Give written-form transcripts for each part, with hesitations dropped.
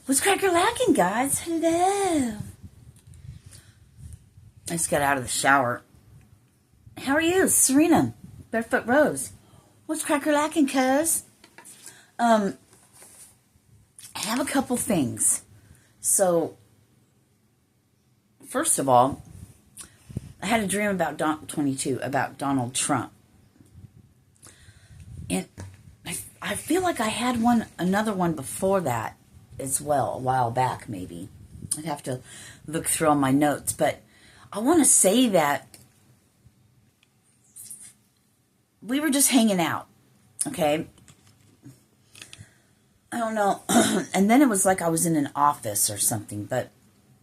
What's cracker lacking, guys? Hello. I just got out of the shower. How are you? Sirena, Barefoot Rose. What's cracker lacking, cuz? I have a couple things. So, first of all, I had a dream about 22, about Donald Trump. And I feel like I had another one before that as well, a while back maybe. I'd have to look through all my notes, but I want to say that we were just hanging out, okay? I don't know. And then it was like I was in an office or something, but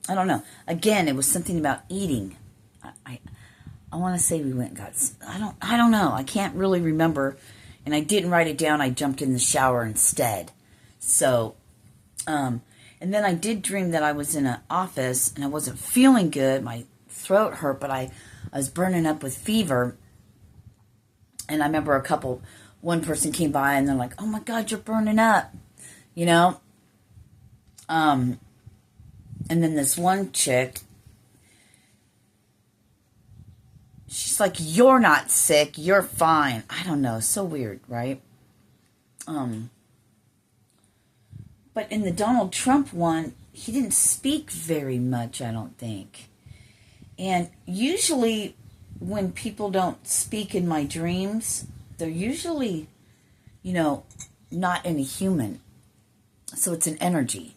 I don't know. Again, it was something about eating. I want to say we went and got, I don't know. I can't really remember. And I didn't write it down. I jumped in the shower instead. So, and then I did dream that I was in an office and I wasn't feeling good. My throat hurt, but I was burning up with fever. And I remember one person came by and they're like, "Oh my God, you're burning up," you know? And then this one chick, she's like, "You're not sick, you're fine." I don't know, so weird, right? But in the Donald Trump one, he didn't speak very much, I don't think. And usually when people don't speak in my dreams, they're usually, not in a human. So it's an energy.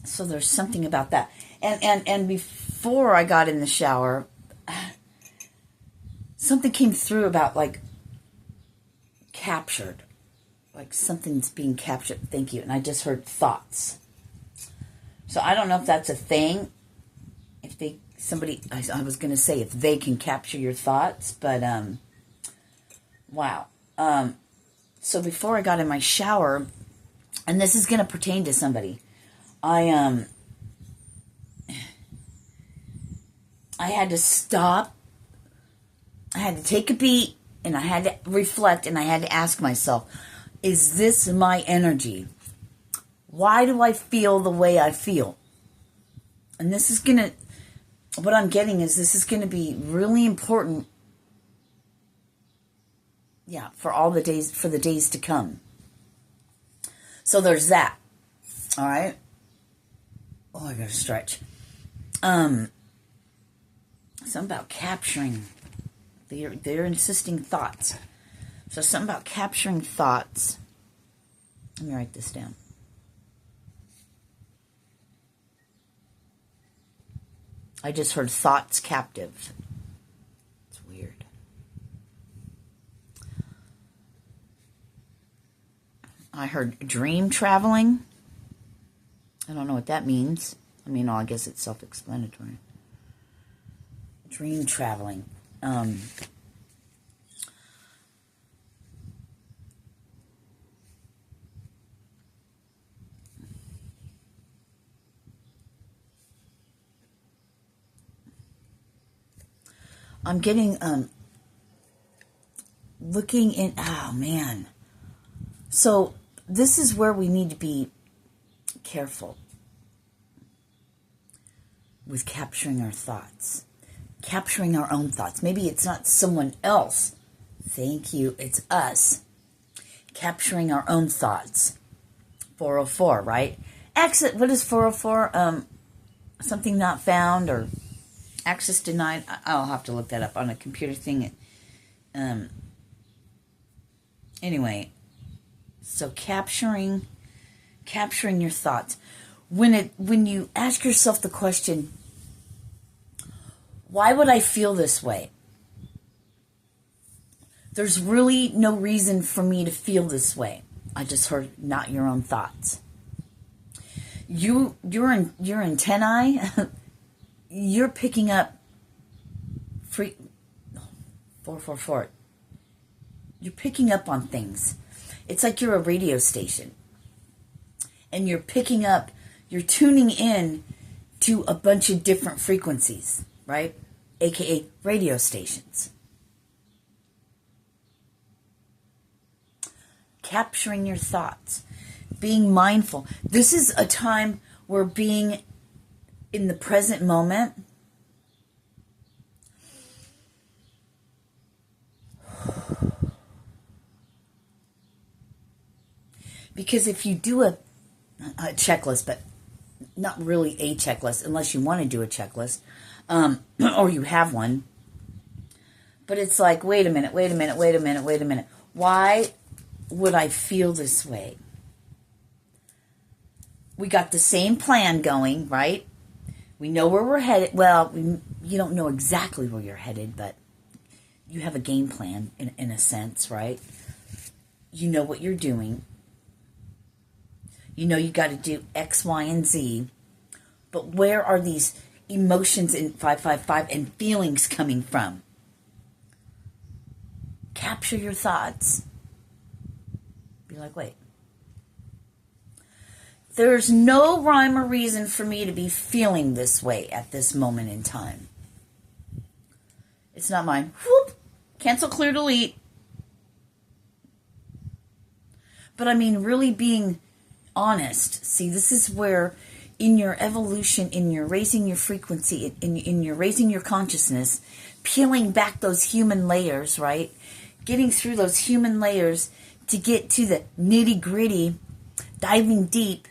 So there's something about that. And before I got in the shower, something came through about like captured. Like something's being captured. Thank you. And I just heard thoughts. So I don't know if that's a thing. If I was going to say if they can capture your thoughts, but wow. So before I got in my shower, and this is going to pertain to somebody, I had to stop. I had to take a beat, and I had to reflect, and I had to ask myself, is this my energy? Why do I feel the way I feel? And what I'm getting is this is going to be really important, for the days to come. So there's that. All right. Oh, I gotta stretch. Something about capturing. They're insisting thoughts. So something about capturing thoughts. Let me write this down. I just heard thoughts captive. It's weird. I heard dream traveling. I don't know what that means. I guess it's self-explanatory. Dream traveling. I'm getting, looking in, oh man. So this is where we need to be careful with capturing our thoughts, capturing our own thoughts. Maybe it's not someone else. Thank you. It's us capturing our own thoughts. 404, right? Exit. What is 404? Something not found or access denied. I'll have to look that up on a computer thing. Anyway, so capturing your thoughts. When you ask yourself the question, why would I feel this way? There's really no reason for me to feel this way. I just heard not your own thoughts. Your antennae, you're picking up 444. You're picking up on things. It's like you're a radio station. And you're tuning in to a bunch of different frequencies, right? AKA radio stations. capturing your thoughts, being mindful. This is a time where being in the present moment, because if you do a checklist, but not really a checklist, unless you want to do a checklist, or you have one, but it's like, wait a minute. Why would I feel this way? We got the same plan going, right? We know where we're headed. Well, you don't know exactly where you're headed, but you have a game plan in a sense, right? You know what you're doing. You know you got to do X, Y, and Z. But where are these emotions in 555 and feelings coming from? Capture your thoughts. Be like, wait. There's no rhyme or reason for me to be feeling this way at this moment in time. It's not mine. Whoop. Cancel, clear, delete. But I mean, really being honest. See, this is where in your evolution, in your raising your frequency, in your raising your consciousness, peeling back those human layers, right? Getting through those human layers to get to the nitty gritty, diving deep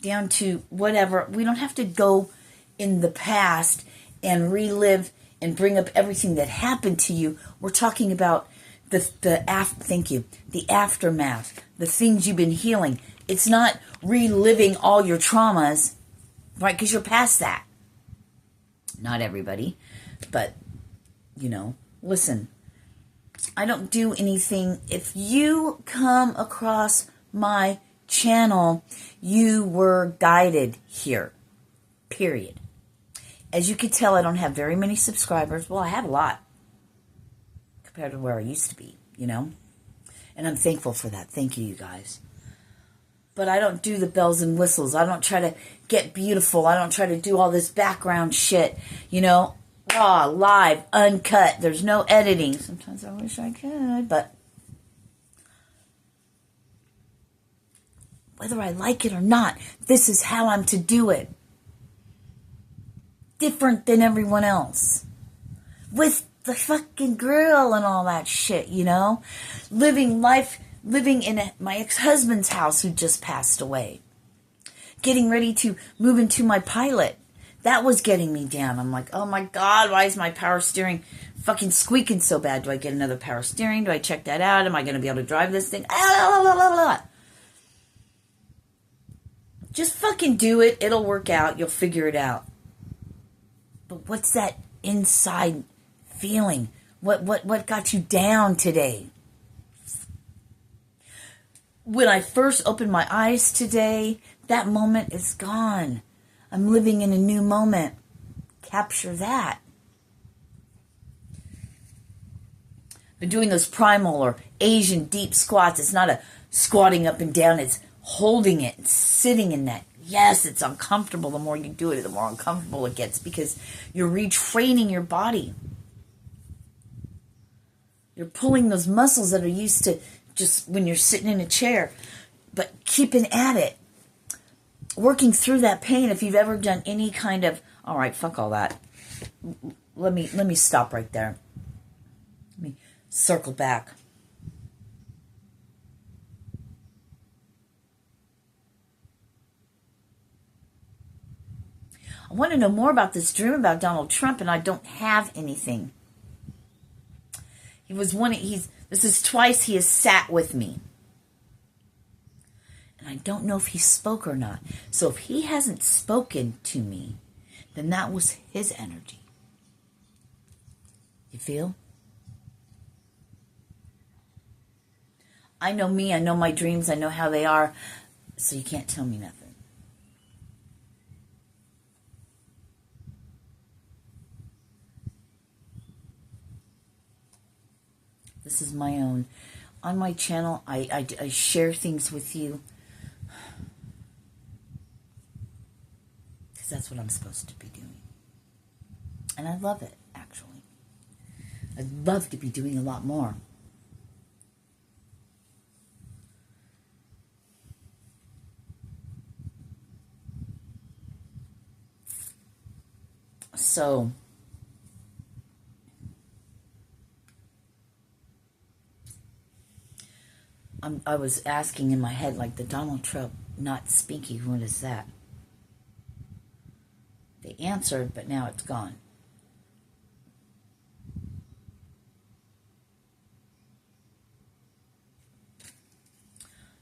down to whatever. We don't have to go in the past and relive and bring up everything that happened to you. We're talking about the aftermath, the things you've been healing. It's not reliving all your traumas, right? Because you're past that. Not everybody, but, listen, I don't do anything. If you come across my channel, you were guided here, period. As you can tell, I don't have very many subscribers. Well, I have a lot compared to where I used to be, and I'm thankful for that. Thank you, you guys. But I don't do the bells and whistles. I don't try to get beautiful. I don't try to do all this background shit, raw, live, uncut. There's no editing. Sometimes I wish I could, but whether I like it or not, this is how I'm to do it. Different than everyone else. With the fucking grill and all that shit, Living life, living in my ex-husband's house who just passed away. Getting ready to move into my pilot. That was getting me down. I'm like, oh my God, why is my power steering fucking squeaking so bad? Do I get another power steering? Do I check that out? Am I going to be able to drive this thing? Just fucking do it. It'll work out. You'll figure it out. But what's that inside feeling? What got you down today? When I first opened my eyes today, that moment is gone. I'm living in a new moment. Capture that. Been doing those primal or Asian deep squats. It's not a squatting up and down. It's holding it, and sitting in that. Yes, it's uncomfortable. The more you do it, the more uncomfortable it gets because you're retraining your body. You're pulling those muscles that are used to just when you're sitting in a chair, but keeping at it. Working through that pain. If you've ever done any kind of, all right, fuck all that. Let me stop right there. Let me circle back. I want to know more about this dream about Donald Trump, and I don't have anything. This is twice he has sat with me. And I don't know if he spoke or not. So if he hasn't spoken to me, then that was his energy. You feel? I know me, I know my dreams, I know how they are, so you can't tell me nothing. This is my own. On my channel, I share things with you. Because that's what I'm supposed to be doing. And I love it, actually. I'd love to be doing a lot more. So I was asking in my head, like, the Donald Trump not speaking, what is that? They answered, but now it's gone.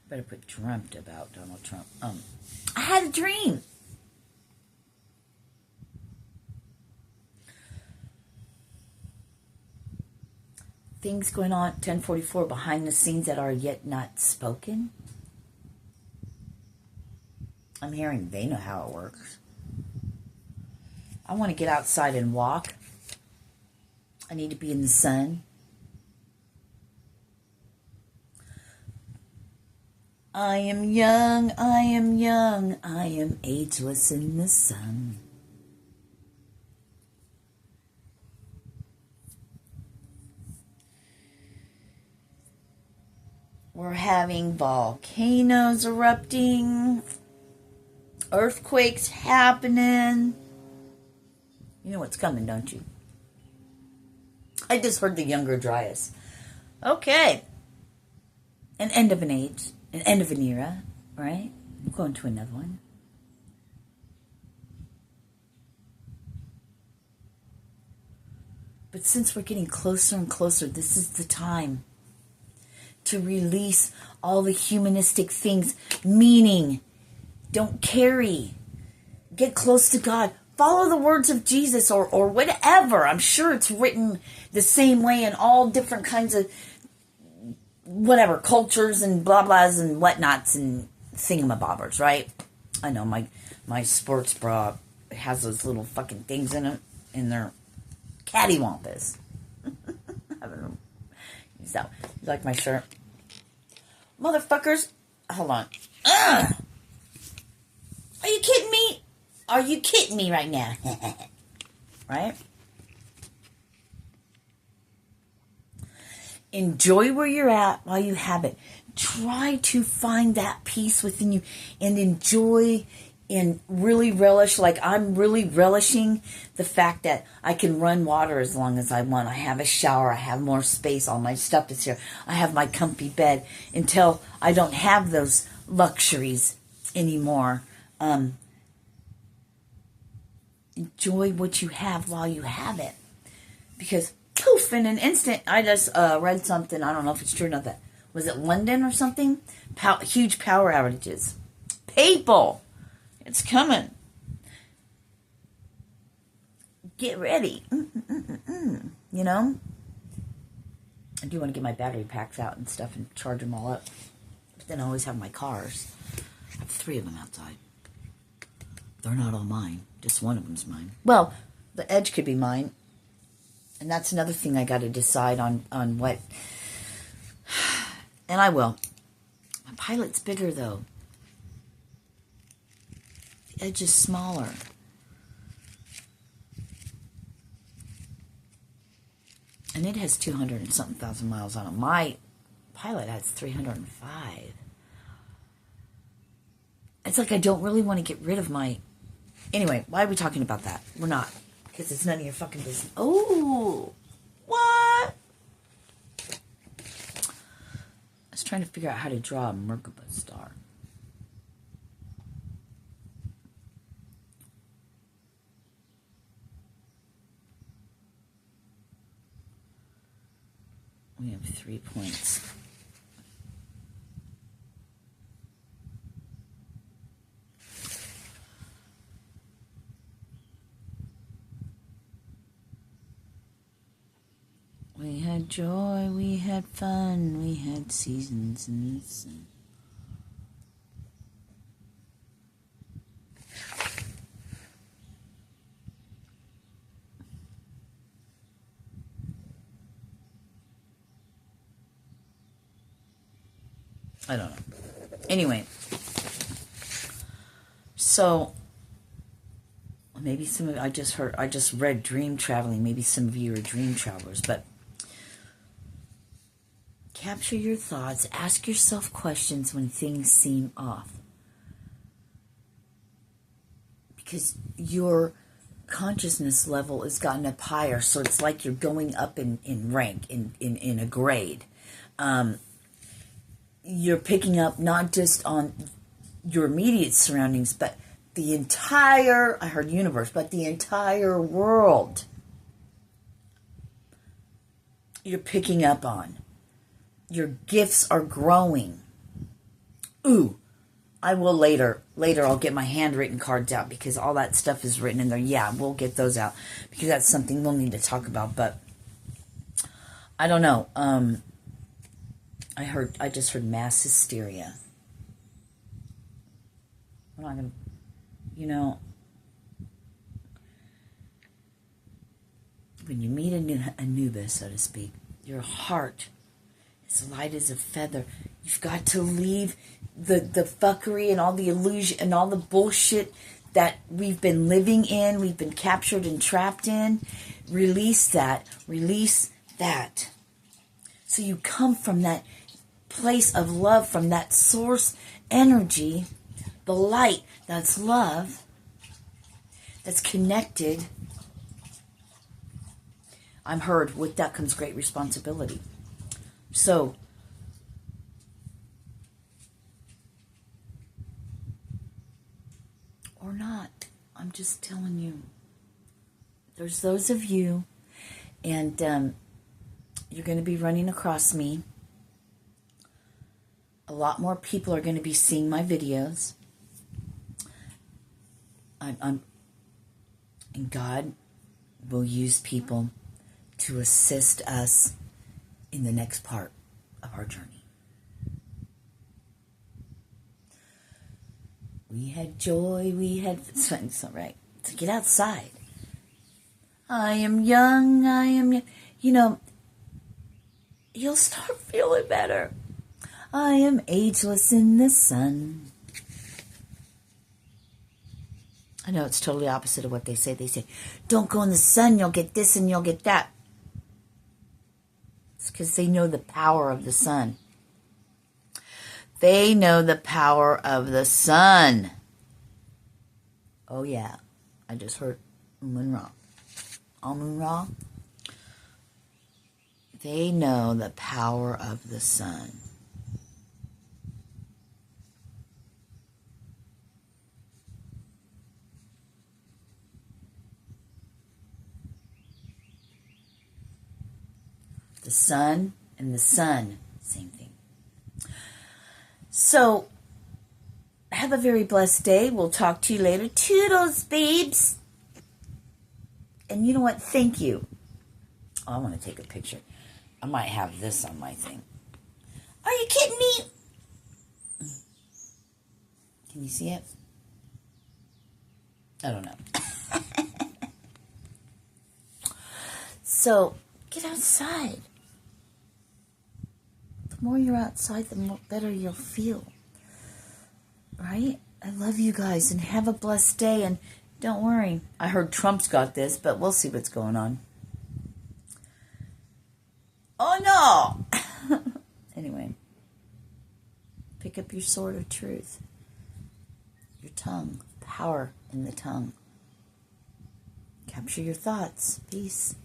Better put dreamt about Donald Trump. I had a dream. Things going on at 10:44 behind the scenes that are yet not spoken. I'm hearing they know how it works. I want to get outside and walk. I need to be in the sun. I am young, I am young, I am ageless in the sun. We're having volcanoes erupting, earthquakes happening. You know what's coming, don't you? I just heard the younger Dryas. Okay. An end of an age, an end of an era, right? I'm going to another one. But since we're getting closer and closer, this is the time to release all the humanistic things, meaning don't carry. Get close to God. Follow the words of Jesus or whatever. I'm sure it's written the same way in all different kinds of whatever, cultures and blah blahs and whatnots and thingamabobbers, right? I know my sports bra has those little fucking things in it, in their cattywampus. I don't know. So, you like my shirt? Motherfuckers, hold on. Ugh! Are you kidding me? Are you kidding me right now? Right? Enjoy where you're at while you have it. Try to find that peace within you and enjoy and really relish, like I'm really relishing the fact that I can run water as long as I want. I have a shower. I have more space. All my stuff is here. I have my comfy bed until I don't have those luxuries anymore. Enjoy what you have while you have it. Because, poof, in an instant, I just read something. I don't know if it's true or not. That was it London or something? Huge power outages. People! It's coming. Get ready. You know? I do want to get my battery packs out and stuff and charge them all up. But then I always have my cars. I have 3 of them outside. They're not all mine. Just one of them's mine. Well, the Edge could be mine. And that's another thing I got to decide on what... And I will. My Pilot's bigger, though. The Edge is smaller. And it has 200 and something thousand miles on it. My Pilot has 305. It's like I don't really want to get rid of my... Anyway, why are we talking about that? We're not. Because it's none of your fucking business. Oh! What? I was trying to figure out how to draw a Merkaba star. We have 3 points. We had joy, we had fun, we had seasons in the sun. I don't know. Anyway, so maybe some of I just read dream traveling. Maybe some of you are dream travelers, but capture your thoughts. Ask yourself questions when things seem off, because your consciousness level has gotten up higher, so it's like you're going up in rank, in a grade. You're picking up not just on your immediate surroundings, but the entire, I heard universe, but the entire world you're picking up on. Your gifts are growing. Ooh, I will later I'll get my handwritten cards out because all that stuff is written in there. Yeah, we'll get those out because that's something we'll need to talk about. But I don't know. I just heard mass hysteria. I'm not gonna, when you meet Anubis, so to speak, your heart is light as a feather. You've got to leave the fuckery and all the illusion and all the bullshit that we've been living in, we've been captured and trapped in. Release that. Release that. So you come from that place of love, from that source energy, the light that's love, that's connected. I'm heard, with that comes great responsibility. So, or not, I'm just telling you. There's those of you, and you're going to be running across me. A lot more people are going to be seeing my videos. And God will use people to assist us in the next part of our journey. We had joy, we had... It's all right. To get outside. I am young. You'll start feeling better. I am ageless in the sun. I know it's totally opposite of what they say. They say, don't go in the sun, you'll get this and you'll get that. It's because they know the power of the sun. They know the power of the sun. Oh yeah, I just heard Amun-Ra. Amun-Ra. They know the power of the sun. The sun and the sun, same thing. So, have a very blessed day. We'll talk to you later. Toodles, babes. And you know what? Thank you. Oh, I want to take a picture. I might have this on my thing. Are you kidding me? Can you see it? I don't know. So, get outside. The more you're outside, the more better you'll feel. Right? I love you guys, and have a blessed day, and don't worry. I heard Trump's got this, but we'll see what's going on. Oh no! Anyway, pick up your sword of truth. Your tongue. Power in the tongue. Capture your thoughts. Peace.